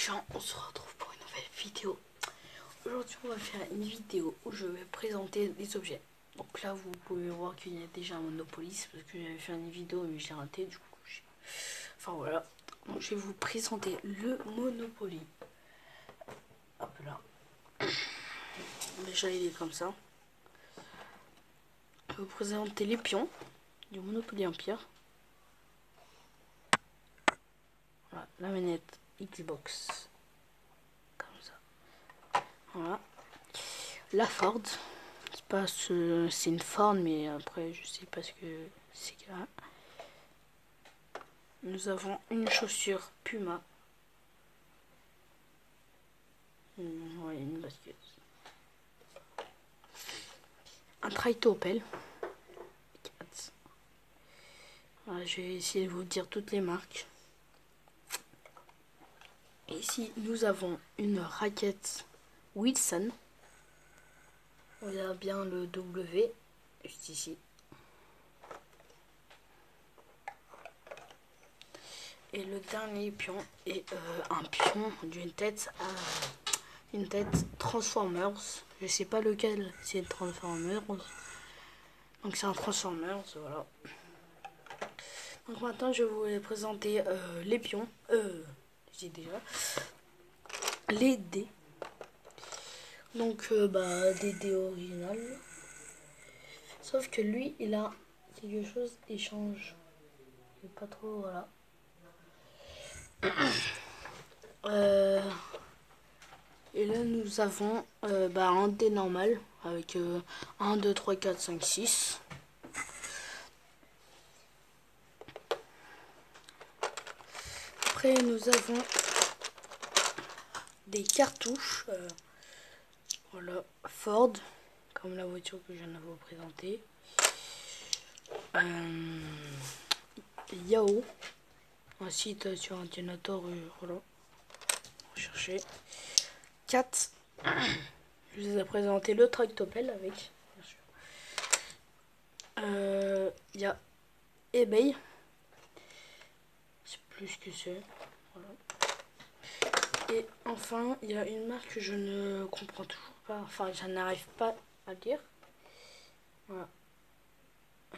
gens, on se retrouve pour une nouvelle vidéo. Aujourd'hui on va faire une vidéo où je vais présenter des objets. Donc là vous pouvez voir qu'il y a déjà un Monopoly parce que j'avais fait une vidéo mais je l'ai raté du coup. Enfin voilà, donc je vais vous présenter le Monopoly. Hop là. Déjà il est comme ça. Je vais vous présenter les pions du Monopoly Empire. Voilà, la manette Xbox. Comme ça. Voilà. La Ford. C'est une Ford, mais après je sais pas ce que c'est qu'il y a. Nous avons une chaussure Puma. Ouais, une basket. Un Traito Opel. Voilà, je vais essayer de vous dire toutes les marques. Et ici, nous avons une raquette Wilson. On a bien le W, juste ici. Et le dernier pion est un pion d'une tête Transformers. Je sais pas lequel c'est Transformers. Donc c'est un Transformers, voilà. Donc maintenant je vais vous présenter les pions. J'ai déjà les dés. Donc des dés originales. Sauf que lui il a quelque chose d'échange. Il est pas trop, voilà. Et là nous avons un dé normal avec 1, 2, 3, 4, 5, 6. Après nous avons des cartouches. Voilà, Ford, comme la voiture que je viens de vous présenter. Yahoo, un site sur ordinateur, voilà. Chercher. 4. Je vous ai présenté le Tractopelle avec, bien sûr. Il y a eBay. Je sais plus ce que c'est. Voilà. Et enfin, il y a une marque que je ne comprends toujours pas. Enfin, je n'arrive pas à lire. Voilà.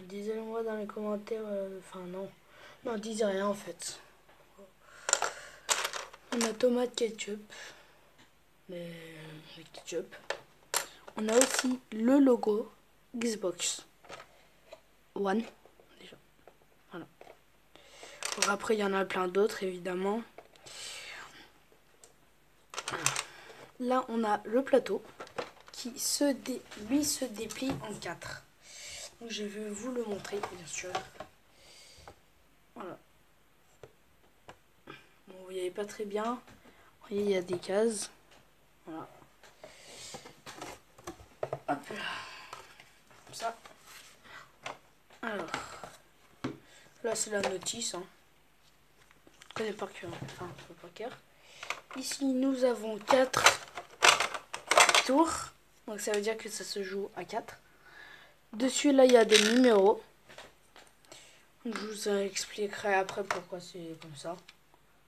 Disez-le-moi dans les commentaires. Enfin, non. Non, disez rien en fait. On a tomate ketchup. Le ketchup. On a aussi le logo Xbox One. Déjà. Voilà. Alors après, il y en a plein d'autres évidemment. Là, on a le plateau qui lui se déplie en 4. Donc, je vais vous le montrer, bien sûr. Voilà. Bon, vous voyez pas très bien. Vous voyez, il y a des cases. Voilà. Hop là. Comme ça. Alors. Là, c'est la notice. Hein. Je connais par cœur. Enfin, pas par cœur. Ici, nous avons 4 tours. Donc, ça veut dire que ça se joue à 4. Dessus, là, il y a des numéros. Je vous expliquerai après pourquoi c'est comme ça.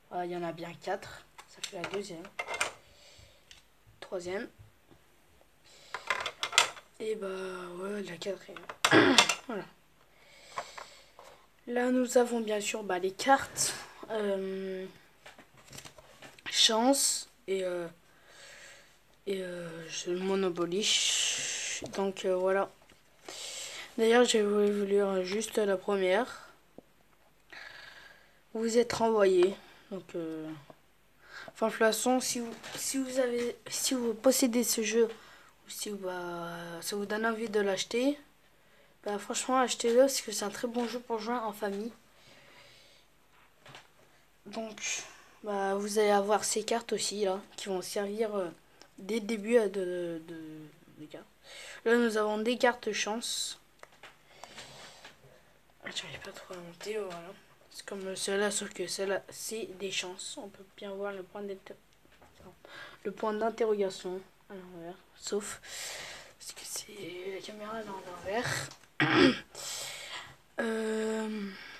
Voilà, il y en a bien 4. Ça fait la deuxième. Troisième. Et ouais, la quatrième. Voilà. Là, nous avons bien sûr les cartes. Chance et le Monopoly. Donc voilà. D'ailleurs, je vais vous lire juste la première. Vous êtes renvoyé. Donc enfin, de toute façon, si vous possédez ce jeu ou si ça vous donne envie de l'acheter, franchement achetez-le parce que c'est un très bon jeu pour jouer en famille. Donc vous allez avoir ces cartes aussi là qui vont servir dès le début des cartes. Là nous avons des cartes chance. J'arrive pas trop à monter, voilà. C'est comme celle-là, sauf que celle-là c'est des chances. On peut bien voir le point d'interrogation à l'envers, sauf parce que c'est la caméra est à l'envers.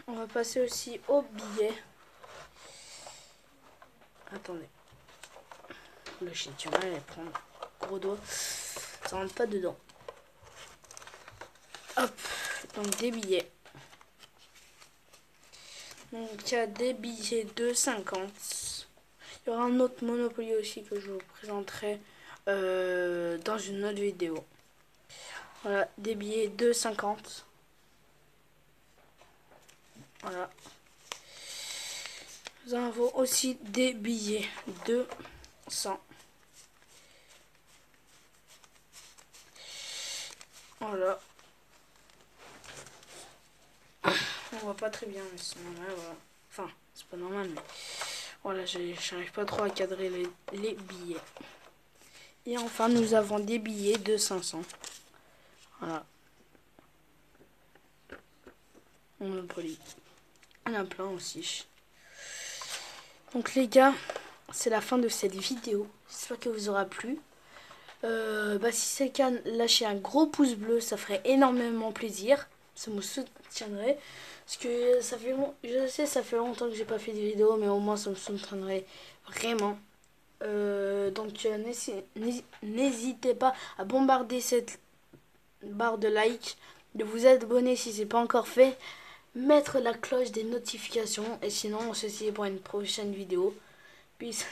On va passer aussi au billet. Attendez. Lâcher du mal et prendre gros doigt. Ça rentre pas dedans. Hop, donc des billets. Donc il y a des billets de 50. Il y aura un autre Monopoly aussi que je vous présenterai dans une autre vidéo. Voilà, des billets de 50. Voilà. Nous avons aussi des billets de 100. Voilà. On voit pas très bien, mais c'est normal, voilà. Enfin, c'est pas normal, mais voilà, j'arrive pas trop à cadrer les billets. Et enfin, nous avons des billets de 500. Voilà. Monopoly. Il y en a plein aussi. Donc les gars, c'est la fin de cette vidéo. J'espère que vous aura plu. Si c'est le cas, lâchez un gros pouce bleu, ça ferait énormément plaisir. Ça me soutiendrait. Parce que ça fait, je sais, ça fait longtemps que j'ai pas fait de vidéo, mais au moins ça me soutiendrait vraiment. Donc n'hésitez pas à bombarder cette barre de like, de vous abonner si c'est pas encore fait, mettre la cloche des notifications, et sinon on se dit pour une prochaine vidéo. Peace.